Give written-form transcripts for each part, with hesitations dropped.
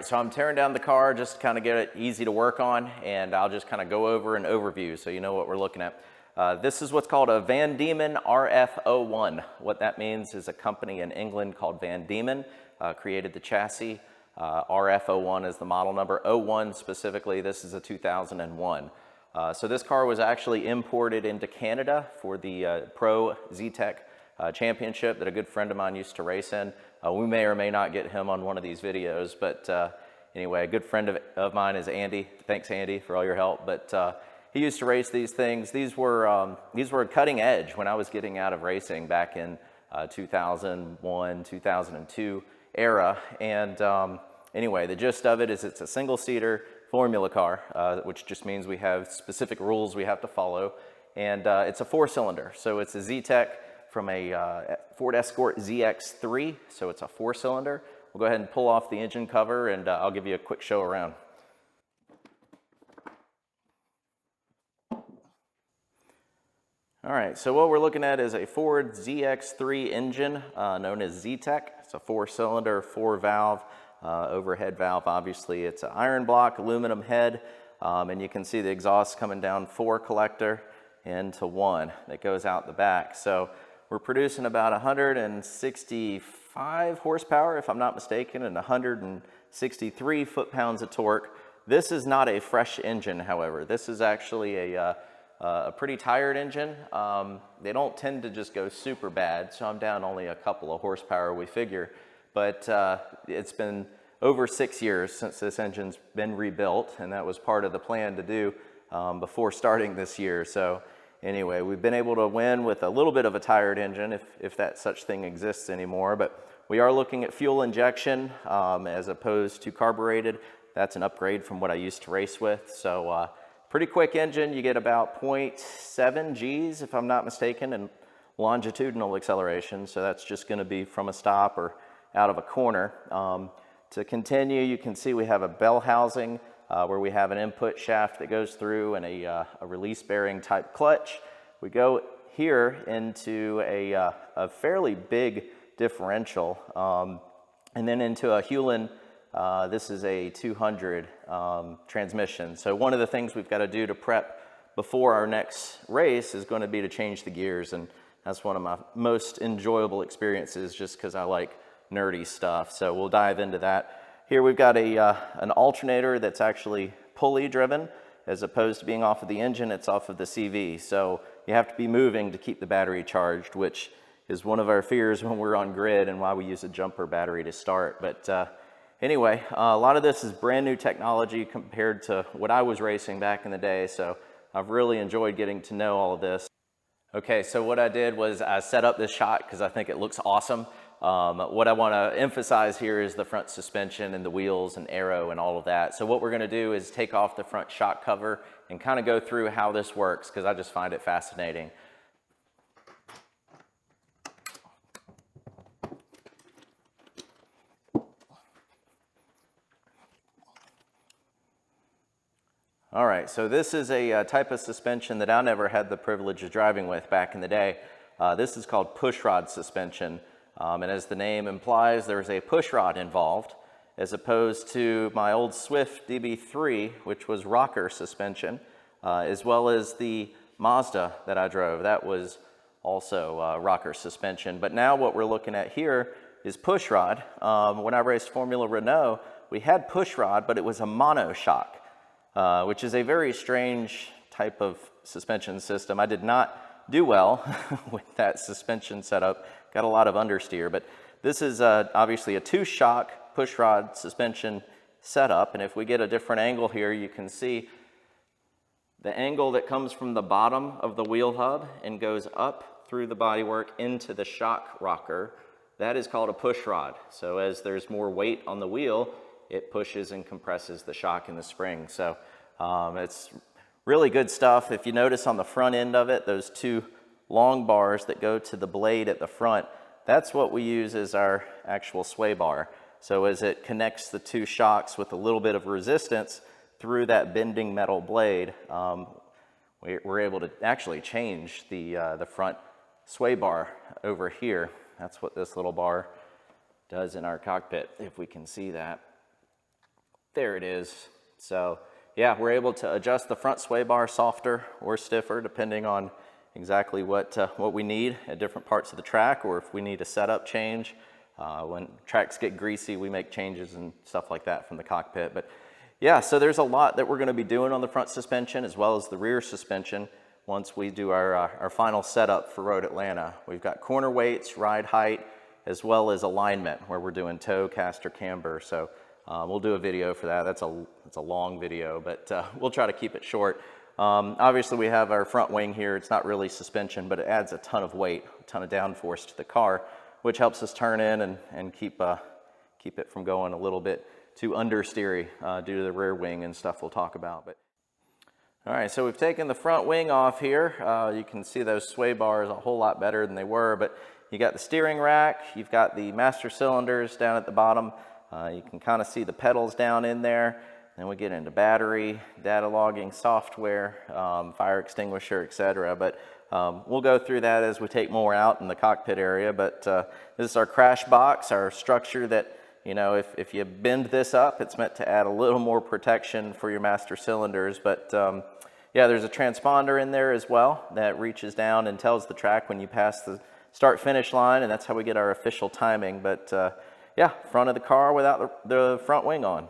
right, so I'm tearing down the car just to kind of get it easy to work on, and I'll just kind of go over an overview so you know what we're looking at. This is what's called a Van Diemen RF01. What that means is a company in England called Van Diemen created the chassis. RF01 is the model number. 01 specifically, this is a 2001. So this car was actually imported into Canada for the Pro Z-Tech Championship that a good friend of mine used to race in. We may or may not get him on one of these videos, but anyway, a good friend of mine is Andy. Thanks, Andy, for all your help. But he used to race these things. These were cutting edge when I was getting out of racing back in 2001, 2002 era. And anyway, the gist of it is it's a single-seater formula car, which just means we have specific rules we have to follow. And it's a four-cylinder, so it's a Z-Tech from a Ford Escort ZX3, so it's a four-cylinder. We'll go ahead and pull off the engine cover, and I'll give you a quick show around. All right, so what we're looking at is a Ford ZX3 engine known as Z-Tech. It's a four-cylinder, four-valve, overhead valve. Obviously, it's an iron block, aluminum head, and you can see the exhaust coming down four collector into one that goes out the back. So we're producing about 165 horsepower, if I'm not mistaken, and 163 foot-pounds of torque. This is not a fresh engine, however. This is actually a pretty tired engine. They don't tend to just go super bad, so I'm down only a couple of horsepower, we figure. But it's been over 6 years since this engine's been rebuilt, and that was part of the plan to do before starting this year. So anyway, we've been able to win with a little bit of a tired engine, if that such thing exists anymore. But we are looking at fuel injection as opposed to carbureted. That's an upgrade from what I used to race with. So pretty quick engine. You get about 0.7 Gs, if I'm not mistaken, in longitudinal acceleration. So that's just going to be from a stop or out of a corner. To continue, you can see we have a bell housing where we have an input shaft that goes through and a release bearing type clutch. We go here into a fairly big differential and then into a Hewland. This is a 200 transmission. So one of the things we've got to do to prep before our next race is going to be to change the gears, and that's one of my most enjoyable experiences just because I like nerdy stuff. So we'll dive into that. Here we've got an alternator that's actually pulley driven as opposed to being off of the engine. It's off of the CV. So you have to be moving to keep the battery charged, which is one of our fears when we're on grid and why we use a jumper battery to start. But anyway, a lot of this is brand new technology compared to what I was racing back in the day. So I've really enjoyed getting to know all of this. Okay, so what I did was I set up this shot because I think it looks awesome. What I want to emphasize here is the front suspension and the wheels and aero and all of that. So what we're going to do is take off the front shock cover and kind of go through how this works because I just find it fascinating. All right, so this is a type of suspension that I never had the privilege of driving with back in the day. This is called pushrod suspension. And as the name implies, there's a pushrod involved, as opposed to my old Swift DB3, which was rocker suspension, as well as the Mazda that I drove. That was also rocker suspension. But now what we're looking at here is pushrod. When I raced Formula Renault, we had pushrod, but it was a monoshock, which is a very strange type of suspension system. I did not do well with that suspension setup. Got a lot of understeer, but this is obviously a two-shock pushrod suspension setup, and if we get a different angle here, you can see the angle that comes from the bottom of the wheel hub and goes up through the bodywork into the shock rocker. That is called a pushrod. So as there's more weight on the wheel, it pushes and compresses the shock in the spring. So it's really good stuff. If you notice on the front end of it, those two long bars that go to the blade at the front, that's what we use as our actual sway bar. So as it connects the two shocks with a little bit of resistance through that bending metal blade, we're able to actually change the front sway bar over here. That's what this little bar does in our cockpit, if we can see that. There it is. So yeah, we're able to adjust the front sway bar softer or stiffer depending on exactly what we need at different parts of the track, or if we need a setup change. When tracks get greasy, we make changes and stuff like that from the cockpit. But yeah, so there's a lot that we're going to be doing on the front suspension as well as the rear suspension once we do our final setup for Road Atlanta. We've got corner weights, ride height, as well as alignment where we're doing toe, caster, camber. So we'll do a video for that. That's a long video, but we'll try to keep it short. Obviously we have our front wing here. It's not really suspension, but it adds a ton of weight, a ton of downforce to the car, which helps us turn in and keep it from going a little bit too understeery due to the rear wing and stuff we'll talk about. But all right, so we've taken the front wing off here. You can see those sway bars a whole lot better than they were, but you got the steering rack, you've got the master cylinders down at the bottom. You can kind of see the pedals down in there. Then we get into battery, data logging software, fire extinguisher, etc. But we'll go through that as we take more out in the cockpit area. But this is our crash box, our structure that, you know, if you bend this up, it's meant to add a little more protection for your master cylinders. But yeah, there's a transponder in there as well that reaches down and tells the track when you pass the start-finish line, and that's how we get our official timing. But yeah, front of the car without the front wing on.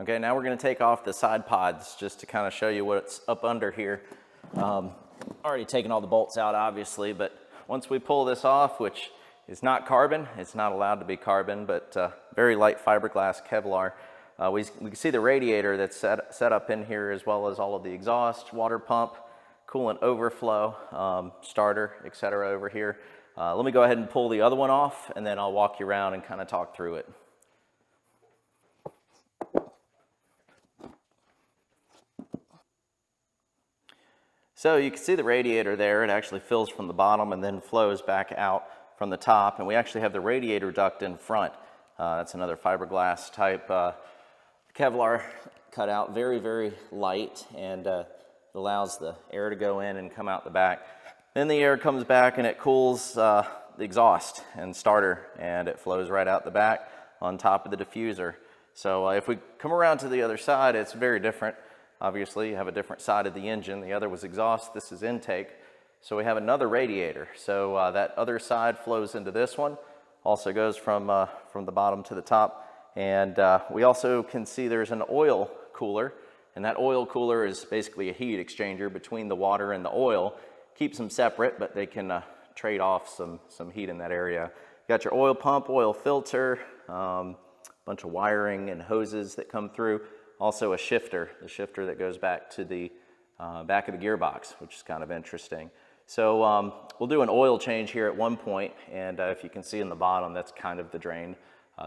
Okay, now we're going to take off the side pods just to kind of show you what's up under here. Already taken all the bolts out, obviously, but once we pull this off, which is not carbon, it's not allowed to be carbon, but very light fiberglass Kevlar, we can see the radiator that's set up in here, as well as all of the exhaust, water pump, coolant overflow, starter, etc. over here. Let me go ahead and pull the other one off, and then I'll walk you around and kind of talk through it. So you can see the radiator there. It actually fills from the bottom and then flows back out from the top. And we actually have the radiator duct in front. That's another fiberglass type Kevlar cutout. Very, very light, and allows the air to go in and come out the back. Then the air comes back and it cools the exhaust and starter, and it flows right out the back on top of the diffuser. So if we come around to the other side, it's very different. Obviously, you have a different side of the engine. The other was exhaust, this is intake. So we have another radiator. So that other side flows into this one. Also goes from the bottom to the top. And we also can see there's an oil cooler. And that oil cooler is basically a heat exchanger between the water and the oil. Keeps them separate, but they can trade off some heat in that area. You got your oil pump, oil filter, bunch of wiring and hoses that come through. Also a shifter, the shifter that goes back to the back of the gearbox, which is kind of interesting. So we'll do an oil change here at one point, and if you can see in the bottom, that's kind of the drain.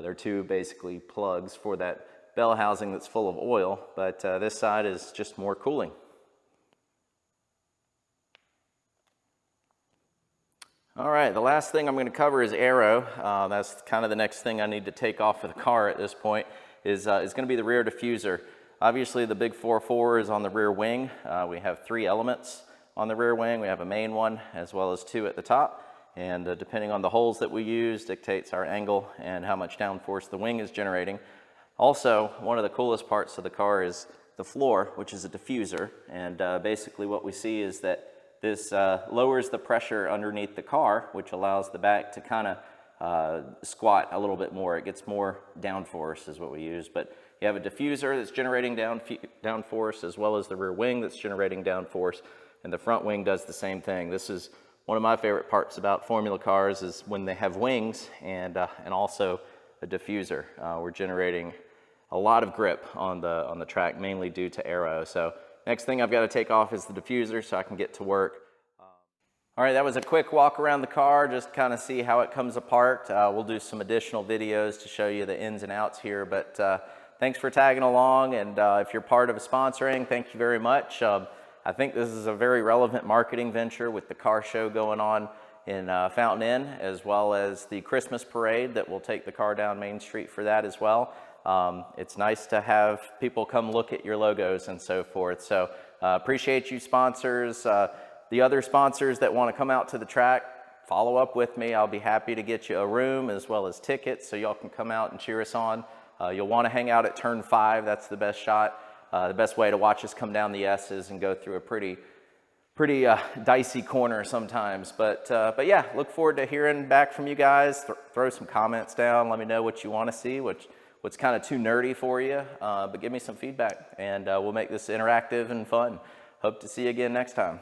There are two basically plugs for that bell housing that's full of oil, but this side is just more cooling. All right, the last thing I'm going to cover is aero. That's kind of the next thing I need to take off of the car at this point. Is going to be the rear diffuser. Obviously the big 4.4 is on the rear wing. We have 3 elements on the rear wing. We have a main one as well as 2 at the top, and depending on the holes that we use dictates our angle and how much downforce the wing is generating. Also, one of the coolest parts of the car is the floor, which is a diffuser, and basically what we see is that this lowers the pressure underneath the car, which allows the back to kind of squat a little bit more. It gets more downforce is what we use. But you have a diffuser that's generating downforce, as well as the rear wing that's generating downforce, and the front wing does the same thing. This is one of my favorite parts about formula cars, is when they have wings and also a diffuser. We're generating a lot of grip on the track, mainly due to aero. So next thing I've got to take off is the diffuser so I can get to work. All right, that was a quick walk around the car, just kind of see how it comes apart. We'll do some additional videos to show you the ins and outs here, but thanks for tagging along, and if you're part of sponsoring, thank you very much. I think this is a very relevant marketing venture with the car show going on in Fountain Inn, as well as the Christmas parade that will take the car down Main Street for that as well. It's nice to have people come look at your logos and so forth, so appreciate you sponsors. The other sponsors that want to come out to the track, follow up with me. I'll be happy to get you a room as well as tickets so y'all can come out and cheer us on. You'll want to hang out at turn 5. That's the best shot. The best way to watch us come down the S's and go through a pretty dicey corner sometimes. But yeah, look forward to hearing back from you guys. Throw some comments down. Let me know what you want to see, what's kind of too nerdy for you. But give me some feedback, and we'll make this interactive and fun. Hope to see you again next time.